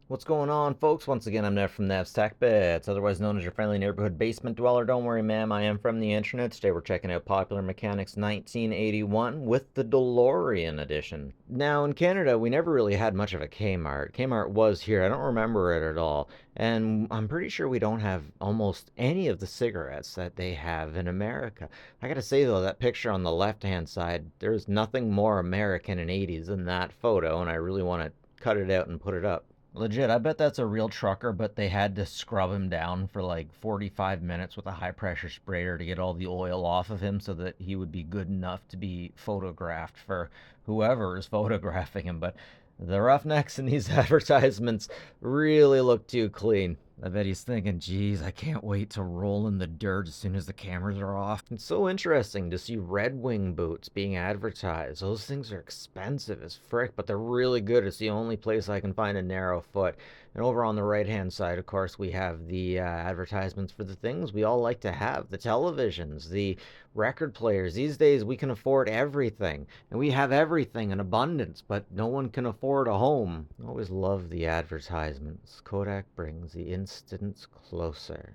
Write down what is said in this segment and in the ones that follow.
What's going on, folks? Once again, I'm Nev from Nev's Tech Bits, otherwise known as your friendly neighborhood basement dweller. Don't worry, ma'am, I am from the internet. Today we're checking out Popular Mechanics 1981 with the Delorian edition. Now, in Canada, we never really had much of a Kmart. Kmart was here, I don't remember it at all. And I'm pretty sure we don't have almost any of the cigarettes that they have in America. I gotta say, though, that picture on the left-hand side, there's nothing more American in 80s than that photo, and I really want to cut it out and put it up. Legit, I bet that's a real trucker, but they had to scrub him down for like 45 minutes with a high pressure sprayer to get all the oil off of him so that he would be good enough to be photographed for whoever is photographing him. But the roughnecks in these advertisements really look too clean. I bet he's thinking, geez, I can't wait to roll in the dirt as soon as the cameras are off. It's so interesting to see Red Wing boots being advertised. Those things are expensive as frick, but they're really good. It's the only place I can find a narrow foot. And over on the right-hand side, of course, we have the advertisements for the things we all like to have. The televisions, the record players. These days, we can afford everything. And we have everything in abundance, but no one can afford a home. I always love the advertisements. Kodak brings the instants closer.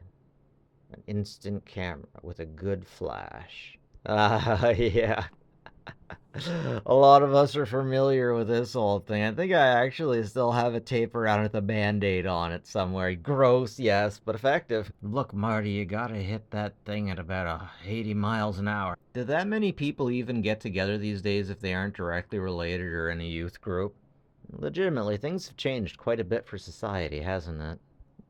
An instant camera with a good flash. Yeah. A lot of us are familiar with this whole thing. I think I actually still have a tape around with a band-aid on it somewhere. Gross, yes, but effective. Look, Marty, you gotta hit that thing at about 80 miles an hour. Do that many people even get together these days if they aren't directly related or in a youth group? Legitimately, things have changed quite a bit for society, hasn't it?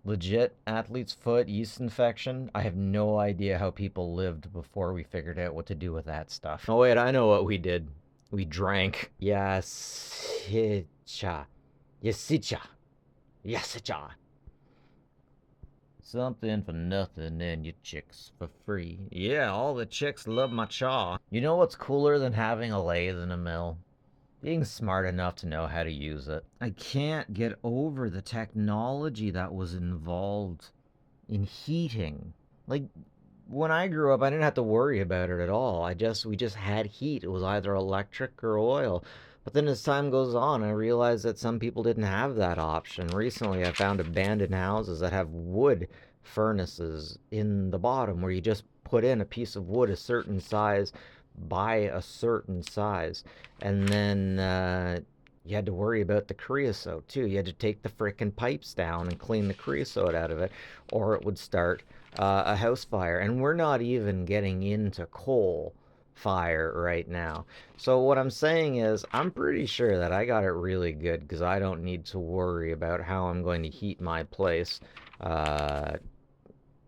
Legit athlete's foot, yeast infection. I have no idea how people lived before we figured out what to do with that stuff. Oh, wait, I know what we did. We drank. Yasicha. Yasicha. Yasicha. Something for nothing and your chicks for free. Yeah, all the chicks love my chaw. You know what's cooler than having a lathe in a mill? Being smart enough to know how to use it. I can't get over the technology that was involved in heating. Like when I grew up, I didn't have to worry about it at all. We just had heat. It was either electric or oil. But then as time goes on, I realized that some people didn't have that option. Recently, I found abandoned houses that have wood furnaces in the bottom where you just put in a piece of wood a certain size by a certain size. And then you had to worry about the creosote too. You had to take the frickin' pipes down and clean the creosote out of it, or it would start a house fire. And we're not even getting into coal fire right now. So what I'm saying is I'm pretty sure that I got it really good because I don't need to worry about how I'm going to heat my place uh,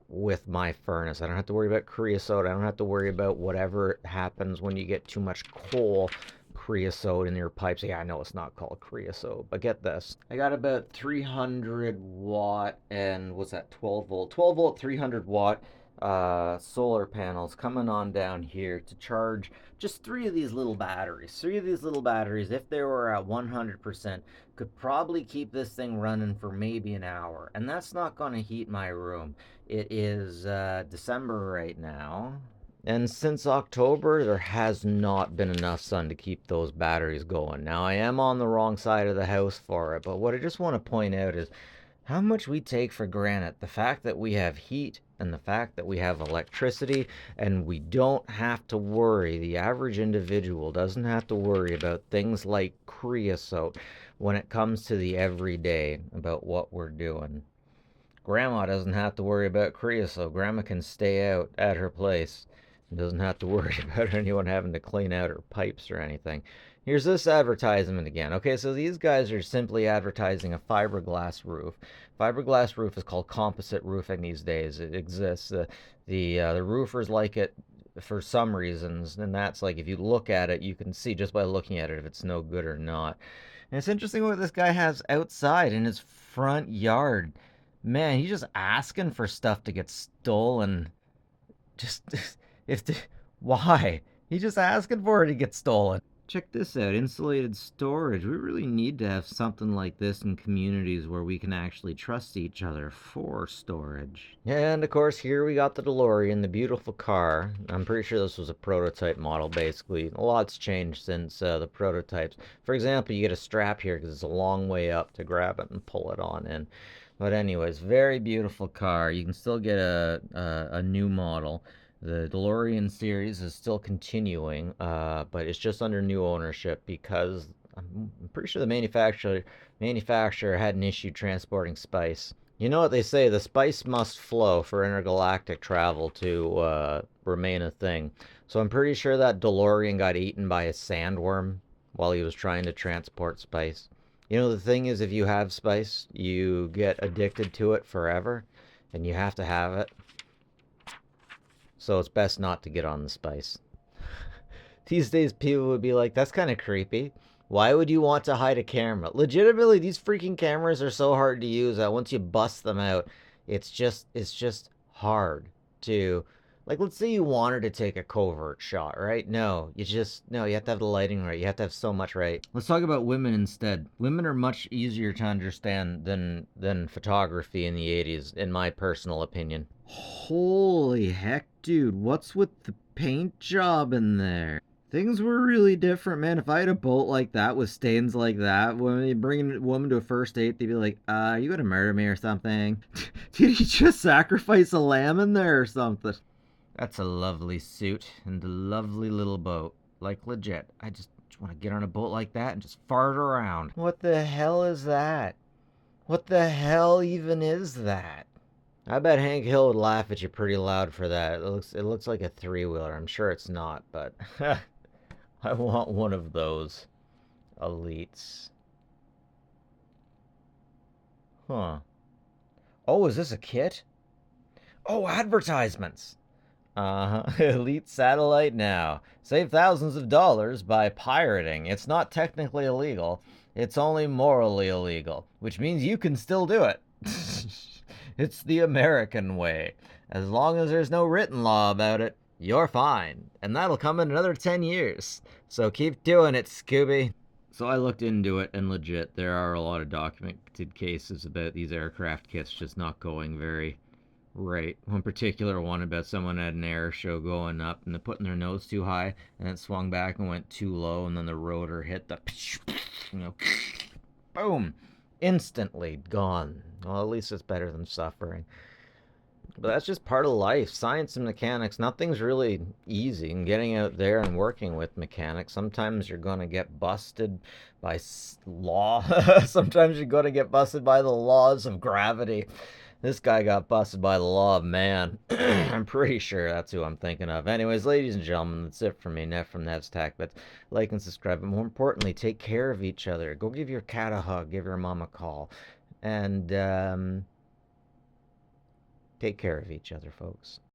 with my furnace. I don't have to worry about creosote. I don't have to worry about whatever happens when you get too much coal creosote in your pipes. Yeah, I know it's not called creosote, but get this. I got about 300 watt and what's that, 12 volt? 12 volt, 300 watt solar panels coming on down here to charge just three of these little batteries. Three of these little batteries, if they were at 100%, could probably keep this thing running for maybe an hour. And that's not going to heat my room. It is December right now. And since October, there has not been enough sun to keep those batteries going. Now, I am on the wrong side of the house for it, but what I just want to point out is how much we take for granted the fact that we have heat and the fact that we have electricity and we don't have to worry, the average individual doesn't have to worry about things like creosote when it comes to the everyday, about what we're doing. Grandma doesn't have to worry about creosote. Grandma can stay out at her place and doesn't have to worry about anyone having to clean out her pipes or anything. Here's this advertisement again. Okay, so these guys are simply advertising a fiberglass roof. Fiberglass roof is called composite roofing these days. It exists. The roofers like it for some reasons, and that's like if you look at it, you can see just by looking at it if it's no good or not. And it's interesting what this guy has outside in his front yard. Man, he's just asking for stuff to get stolen. Just if the, why? He's just asking for it to get stolen. Check this out, insulated storage. We really need to have something like this in communities where we can actually trust each other for storage. And of course, here we got the Delorian, the beautiful car. I'm pretty sure this was a prototype model, basically. A lot's changed since the prototypes. For example, you get a strap here because it's a long way up to grab it and pull it on in. But anyways, very beautiful car. You can still get a new model. The DeLorean series is still continuing, but it's just under new ownership because I'm pretty sure the manufacturer had an issue transporting spice. You know what they say, the spice must flow for intergalactic travel to remain a thing. So I'm pretty sure that DeLorean got eaten by a sandworm while he was trying to transport spice. You know, the thing is, if you have spice, you get addicted to it forever, and you have to have it. So it's best not to get on the spice. These days, people would be like, that's kind of creepy. Why would you want to hide a camera? Legitimately, these freaking cameras are so hard to use that once you bust them out, it's just hard to, like, let's say you wanted to take a covert shot, right? No, you have to have the lighting right. You have to have so much right. Let's talk about women instead. Women are much easier to understand than photography in the 80s, in my personal opinion. Holy heck, dude, what's with the paint job in there? Things were really different, man. If I had a boat like that with stains like that, when you bring a woman to a first date, they'd be like, are you gonna murder me or something? Did he just sacrifice a lamb in there or something? That's a lovely suit and a lovely little boat. Like, legit. I just want to get on a boat like that and just fart around. What the hell is that? What the hell even is that? I bet Hank Hill would laugh at you pretty loud for that. It looks like a three-wheeler. I'm sure it's not, but I want one of those elites. Huh. Oh, is this a kit? Oh, advertisements. Elite satellite now. Save thousands of dollars by pirating. It's not technically illegal. It's only morally illegal, which means you can still do it. It's the American way. As long as there's no written law about it, you're fine. And that'll come in another 10 years. So keep doing it, Scooby. So I looked into it, and legit, there are a lot of documented cases about these aircraft kits just not going very right. One particular one about someone at an air show going up and they're putting their nose too high and it swung back and went too low and then the rotor hit the, you know, boom, instantly gone. Well, at least it's better than suffering. But that's just part of life. Science and mechanics, nothing's really easy. And getting out there and working with mechanics, sometimes you're going to get busted by law. Sometimes you're going to get busted by the laws of gravity. This guy got busted by the law of man. I'm pretty sure that's who I'm thinking of. Anyways, ladies and gentlemen, that's it from me, Nev from Nev's Tack. But like and subscribe. But more importantly, take care of each other. Go give your cat a hug. Give your mom a call. And take care of each other, folks.